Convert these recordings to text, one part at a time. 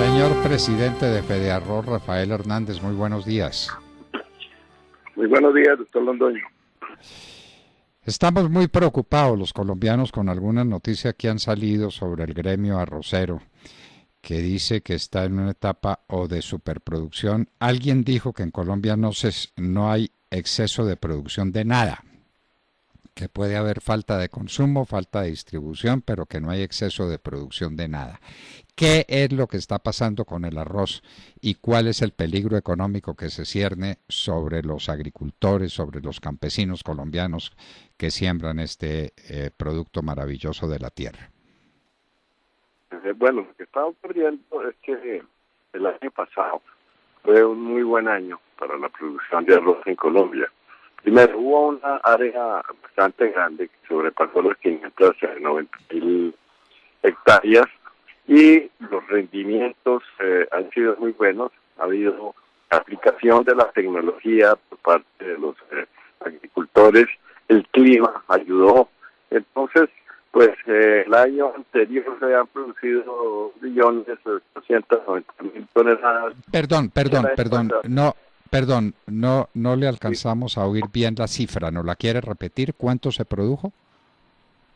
Señor presidente de Fedearroz, Rafael Hernández, muy buenos días. Muy buenos días, doctor Londoño. Estamos muy preocupados los colombianos con algunas noticias que han salido sobre el gremio arrocero, que dice que está en una etapa o de superproducción. Alguien dijo que en Colombia no hay exceso de producción de nada, que puede haber falta de consumo, falta de distribución, pero que no hay exceso de producción de nada. ¿Qué es lo que está pasando con el arroz y cuál es el peligro económico que se cierne sobre los agricultores, sobre los campesinos colombianos que siembran este producto maravilloso de la tierra? Bueno, lo que estamos perdiendo es que el año pasado fue un muy buen año para la producción de arroz en Colombia. Primero, hubo una área bastante grande que sobrepasó los 590.000 hectáreas y los rendimientos han sido muy buenos. Ha habido aplicación de la tecnología por parte de los agricultores, el clima ayudó. Entonces, pues el año anterior se han producido 1.890.000 toneladas. Perdón, no le alcanzamos a oír bien la cifra, ¿no la quiere repetir? ¿Cuánto se produjo?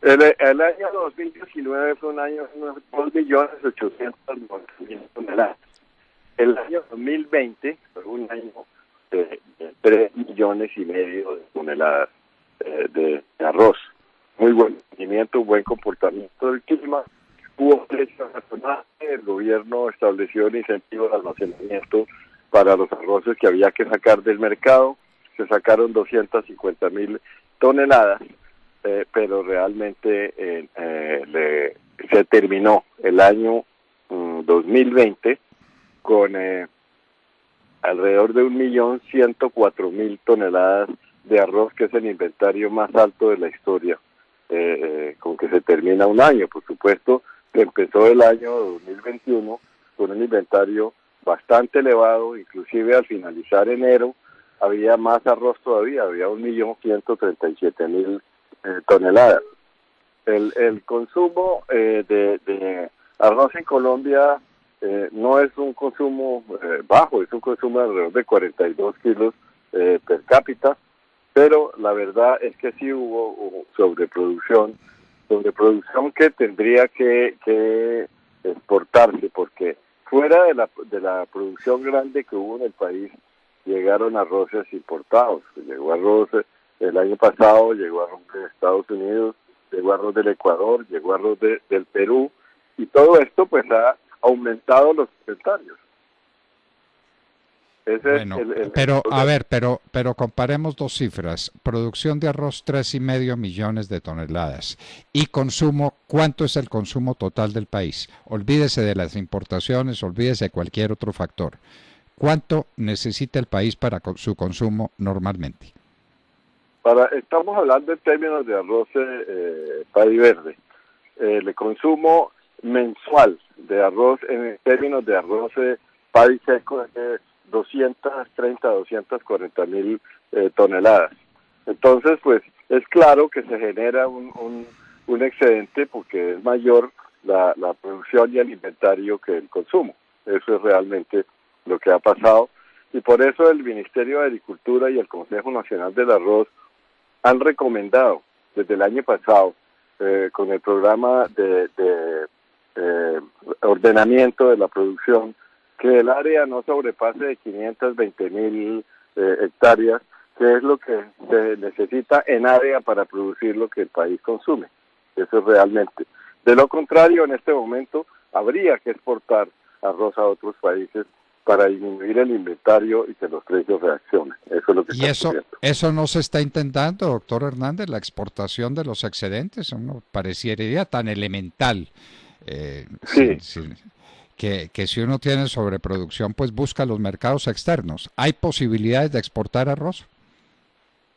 El año 2019 fue un año de 2.890.000 toneladas. El año 2020 fue un año de 3,5 millones de toneladas de arroz. Muy buen rendimiento, buen comportamiento del clima. Hubo precios razonables, el gobierno estableció un incentivo de almacenamiento para los arroces que había que sacar del mercado. Se sacaron 250.000 toneladas, pero realmente se terminó el año 2020 con alrededor de 1.104.000 toneladas de arroz, que es el inventario más alto de la historia, con que se termina un año. Por supuesto, se empezó el año 2021 con un inventario bastante elevado, inclusive al finalizar enero había más arroz todavía, había 1.137.000 toneladas. El consumo de arroz en Colombia no es un consumo bajo, es un consumo de alrededor de 42 kilos per cápita, pero la verdad es que sí hubo sobreproducción que tendría que exportarse, porque fuera de la producción grande que hubo en el país, llegaron arroces importados. Llegó arroz el año pasado, llegó arroz de Estados Unidos, llegó arroz del Ecuador, llegó arroz del Perú, y todo esto pues ha aumentado los inventarios. Bueno, pero comparemos dos cifras. Producción de arroz 3,5 millones de toneladas y consumo, ¿cuánto es el consumo total del país? Olvídese de las importaciones, olvídese de cualquier otro factor. ¿Cuánto necesita el país para su consumo normalmente? Estamos hablando en términos de arroz paddy verde. El consumo mensual de arroz en términos de arroz paddy seco es de 240.000 toneladas. Entonces, pues es claro que se genera un excedente, porque es mayor la producción y el inventario que el consumo. Eso es realmente lo que ha pasado, y por eso el Ministerio de Agricultura y el Consejo Nacional del Arroz han recomendado desde el año pasado, con el programa de ordenamiento de la producción, que el área no sobrepase de 520.000 hectáreas, que es lo que se necesita en área para producir lo que el país consume. Eso es realmente. De lo contrario, en este momento habría que exportar arroz a otros países para disminuir el inventario y que los precios reaccionen. Eso es lo que está ocurriendo. ¿Eso no se está intentando, doctor Hernández, la exportación de los excedentes? Uno parecería tan elemental. Sí. Que si uno tiene sobreproducción, pues busca los mercados externos. ¿Hay posibilidades de exportar arroz?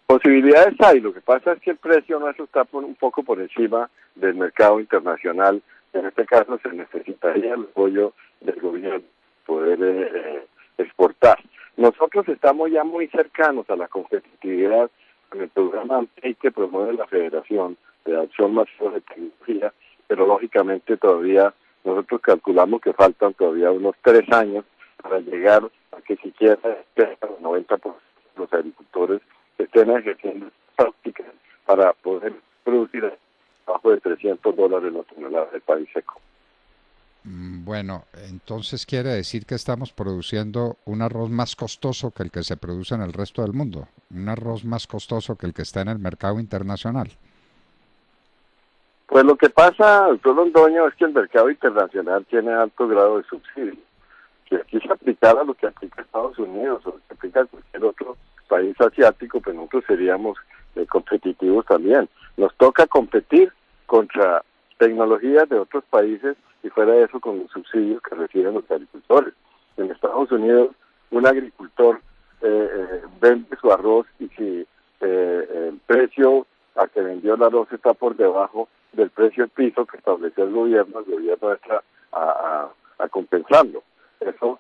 Posibilidades hay, lo que pasa es que el precio nuestro está un poco por encima del mercado internacional. En este caso se necesitaría el apoyo del gobierno poder exportar. Nosotros estamos ya muy cercanos a la competitividad con el programa AMPEI que promueve la Federación de Acción Masiva de Tecnología, pero lógicamente todavía nosotros calculamos que faltan todavía unos 3 años para llegar a que siquiera el 90% de los agricultores estén ejerciendo prácticas para poder producir bajo de $300 la tonelada de país seco. Bueno, entonces quiere decir que estamos produciendo un arroz más costoso que el que se produce en el resto del mundo, un arroz más costoso que el que está en el mercado internacional. Pues lo que pasa, doctor Londoño, es que el mercado internacional tiene alto grado de subsidio. Si aquí se aplicara lo que aplica Estados Unidos o lo que aplica cualquier otro país asiático, pues nosotros seríamos competitivos también. Nos toca competir contra tecnologías de otros países y fuera de eso con los subsidios que reciben los agricultores. En Estados Unidos, un agricultor vende su arroz y si el precio a que vendió el arroz está por debajo del precio del piso que estableció el gobierno está a compensarlo. Eso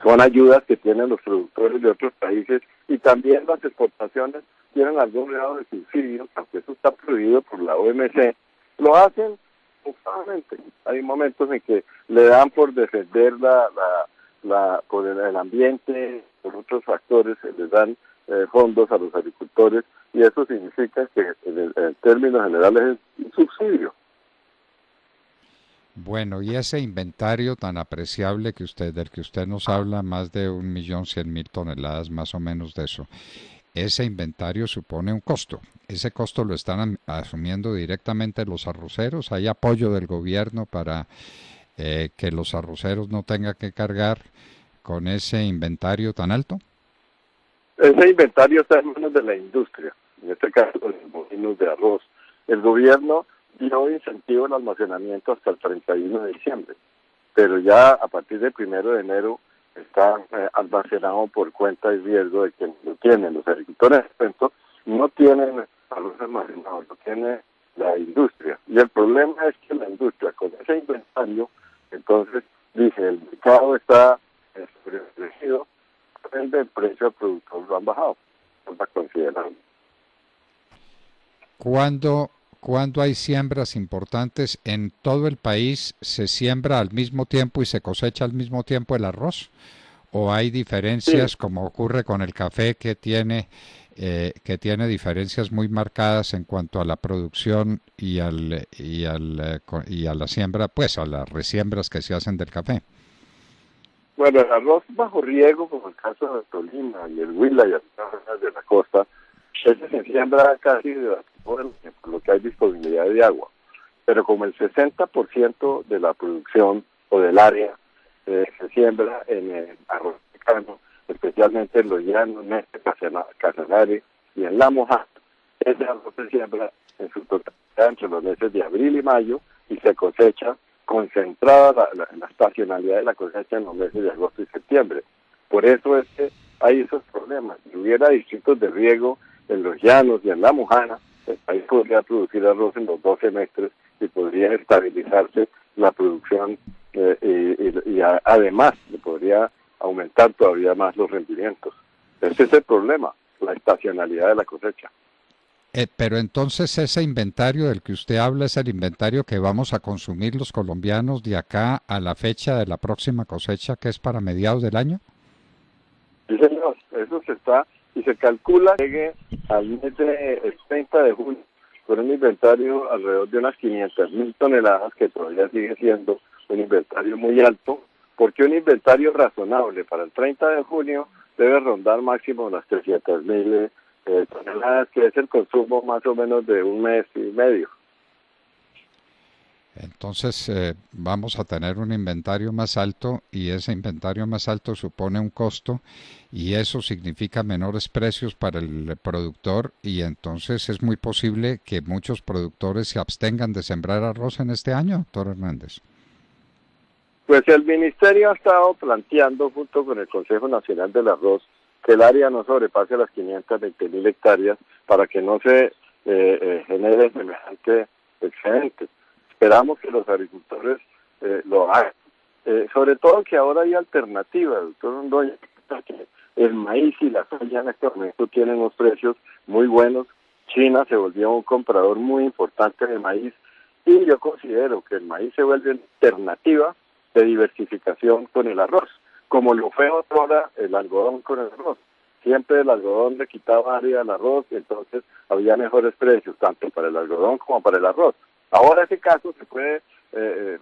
son ayudas que tienen los productores de otros países y también las exportaciones tienen algún grado de subsidio, aunque eso está prohibido por la OMC, lo hacen justamente. Hay momentos en que le dan por defender por el ambiente, por otros factores, les dan fondos a los agricultores y eso significa que en términos generales es un subsidio. Bueno, y ese inventario tan apreciable del que usted nos habla, más de 1.100.000 toneladas, más o menos de eso, ese inventario supone un costo. Ese costo lo están asumiendo directamente los arroceros. ¿Hay apoyo del gobierno para que los arroceros no tengan que cargar con ese inventario tan alto? Ese inventario está en manos de la industria, en este caso los molinos de arroz. El gobierno dio incentivo al almacenamiento hasta el 31 de diciembre, pero ya a partir del 1 de enero está almacenado por cuenta y riesgo de quienes lo tienen. Los agricultores no tienen arroz almacenado, lo tiene la industria. Y el problema es que la industria con ese inventario, entonces dice, el mercado está sobreofrecido, el precio al productor lo han bajado, lo está considerando. Cuando hay siembras importantes en todo el país, ¿se siembra al mismo tiempo y se cosecha al mismo tiempo el arroz? ¿O hay diferencias, Sí, como ocurre con el café, que tiene diferencias muy marcadas en cuanto a la producción y a la siembra, pues a las resiembras que se hacen del café? bueno, el arroz bajo riego, como el caso de Tolima y el Huila y algunas zonas de la costa, ese se siembra casi de por lo que hay disponibilidad de agua. Pero como el 60% de la producción o del área se siembra en el arroz mexicano, especialmente en los llanos, Neste, Casanare y en La Mojana, ese arroz se siembra en su totalidad entre los meses de abril y mayo y se cosecha concentrada la estacionalidad de la cosecha en los meses de agosto y septiembre. Por eso es que hay esos problemas. Si hubiera distritos de riego en los llanos y en La Mojana, el país podría producir arroz en los 2 semestres y podría estabilizarse la producción además podría aumentar todavía más los rendimientos. Ese es el problema, la estacionalidad de la cosecha. Pero entonces ese inventario del que usted habla es el inventario que vamos a consumir los colombianos de acá a la fecha de la próxima cosecha, que es para mediados del año. Sí, señor, eso se está y se calcula que llegue al mes de 30 de junio con un inventario alrededor de unas 500.000 toneladas, que todavía sigue siendo un inventario muy alto, porque un inventario razonable para el 30 de junio debe rondar máximo unas 300.000 toneladas, que es el consumo más o menos de un mes y medio. Entonces vamos a tener un inventario más alto y ese inventario más alto supone un costo y eso significa menores precios para el productor y entonces es muy posible que muchos productores se abstengan de sembrar arroz en este año, doctor Hernández. Pues el ministerio ha estado planteando junto con el Consejo Nacional del Arroz que el área no sobrepase las 520.000 hectáreas para que no se genere semejante excedente. Esperamos que los agricultores lo hagan. Sobre todo que ahora hay alternativas, doctor Londoño, que el maíz y la soya en este momento tienen unos precios muy buenos. China se volvió un comprador muy importante de maíz Y yo considero que el maíz se vuelve una alternativa de diversificación con el arroz, como lo fue otrora el algodón con el arroz. Siempre el algodón le quitaba área al arroz y entonces había mejores precios, tanto para el algodón como para el arroz. Ahora ese caso se puede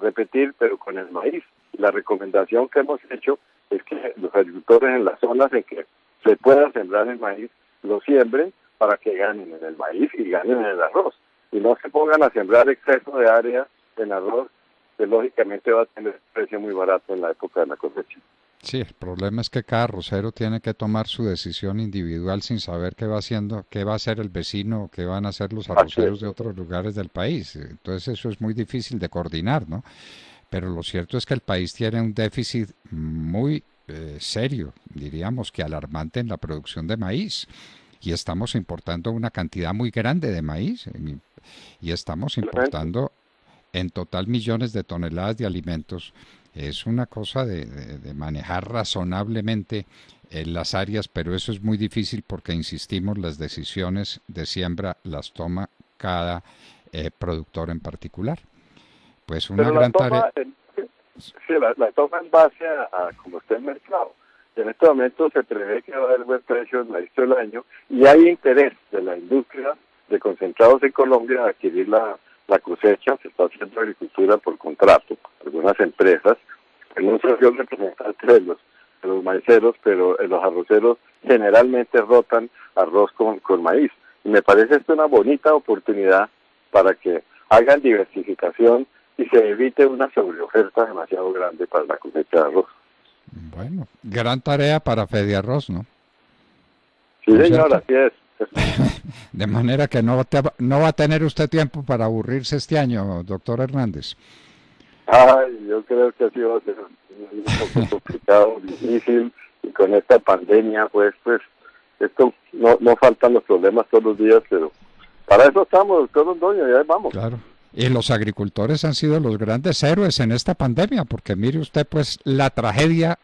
repetir, pero con el maíz. La recomendación que hemos hecho es que los agricultores en las zonas en que se pueda sembrar el maíz, lo siembren para que ganen en el maíz y ganen en el arroz. Y no se pongan a sembrar exceso de área en arroz, que lógicamente va a tener precio muy barato en la época de la cosecha. Sí, el problema es que cada arrocero tiene que tomar su decisión individual sin saber qué va haciendo, qué va a hacer el vecino, qué van a hacer los arroceros de otros lugares del país. Entonces eso es muy difícil de coordinar, ¿no? Pero lo cierto es que el país tiene un déficit muy serio, diríamos que alarmante en la producción de maíz. Y estamos importando una cantidad muy grande de maíz y estamos importando en total millones de toneladas de alimentos. Es una cosa de manejar razonablemente las áreas, pero eso es muy difícil porque, insistimos, las decisiones de siembra las toma cada productor en particular. Pues una pero gran tarea. Sí, la toma en base a cómo está el mercado. Y en este momento se prevé que va a haber buen precio el maíz todo el año y hay interés de la industria de concentrados en Colombia a adquirir la cosecha. Se está haciendo agricultura por contrato, algunas empresas. No soy yo el representante de los maiceros, pero los arroceros generalmente rotan arroz con maíz. Y me parece esto una bonita oportunidad para que hagan diversificación y se evite una sobreoferta demasiado grande para la cosecha de arroz. Bueno, gran tarea para Fediarroz, ¿no? Sí, señor, así es. De manera que no va a tener usted tiempo para aburrirse este año, doctor Hernández. Ay, yo creo que así va a ser un poco complicado, difícil, y con esta pandemia, pues esto no faltan los problemas todos los días, pero para eso estamos, doctor Londoño, ya vamos. Claro. Y los agricultores han sido los grandes héroes en esta pandemia, porque mire usted, pues, la tragedia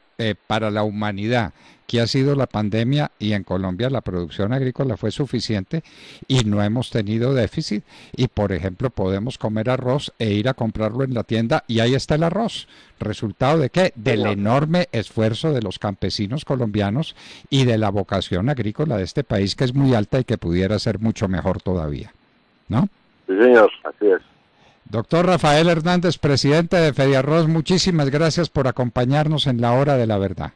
para la humanidad que ha sido la pandemia, y en Colombia la producción agrícola fue suficiente y no hemos tenido déficit. Y, por ejemplo, podemos comer arroz e ir a comprarlo en la tienda y ahí está el arroz. ¿Resultado de qué? Del enorme esfuerzo de los campesinos colombianos y de la vocación agrícola de este país, que es muy alta y que pudiera ser mucho mejor todavía, ¿no? Sí, señor, así es. Doctor Rafael Hernández, presidente de Fediarroz, muchísimas gracias por acompañarnos en la hora de la verdad.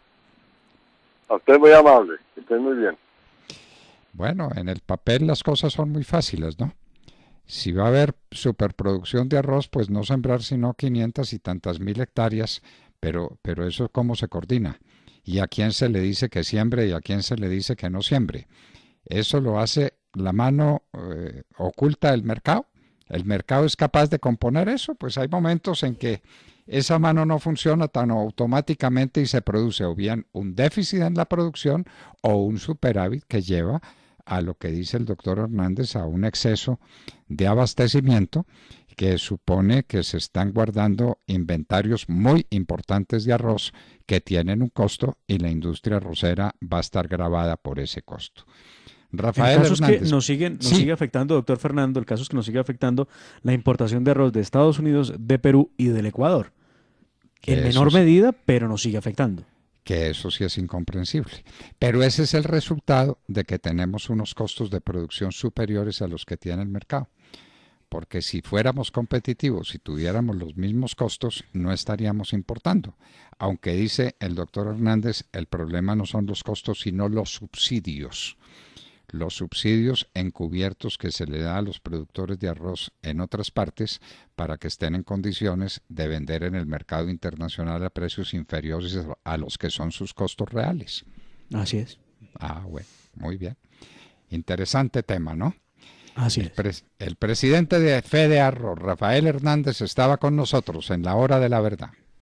A usted muy amable, que esté muy bien. Bueno, en el papel las cosas son muy fáciles, ¿no? Si va a haber superproducción de arroz, pues no sembrar sino 500 y tantas mil hectáreas, pero eso ¿cómo se coordina? ¿Y a quién se le dice que siembre y a quién se le dice que no siembre? Eso lo hace la mano oculta del mercado. ¿El mercado es capaz de componer eso? Pues hay momentos en que esa mano no funciona tan automáticamente y se produce o bien un déficit en la producción o un superávit que lleva a lo que dice el doctor Hernández, a un exceso de abastecimiento que supone que se están guardando inventarios muy importantes de arroz que tienen un costo y la industria arrocera va a estar gravada por ese costo. Rafael el caso Hernández. Es que nos sigue afectando, doctor Fernando, el caso es que nos sigue afectando la importación de arroz de Estados Unidos, de Perú y del Ecuador. En menor medida, pero nos sigue afectando. Que eso sí es incomprensible. Pero ese es el resultado de que tenemos unos costos de producción superiores a los que tiene el mercado. Porque si fuéramos competitivos y tuviéramos los mismos costos, no estaríamos importando. Aunque dice el doctor Hernández, el problema no son los costos, sino los subsidios. Los subsidios encubiertos que se le da a los productores de arroz en otras partes para que estén en condiciones de vender en el mercado internacional a precios inferiores a los que son sus costos reales. Así es. Ah, bueno, muy bien. Interesante tema, ¿no? Así es. El presidente de Fedearroz, Rafael Hernández, estaba con nosotros en la hora de la verdad.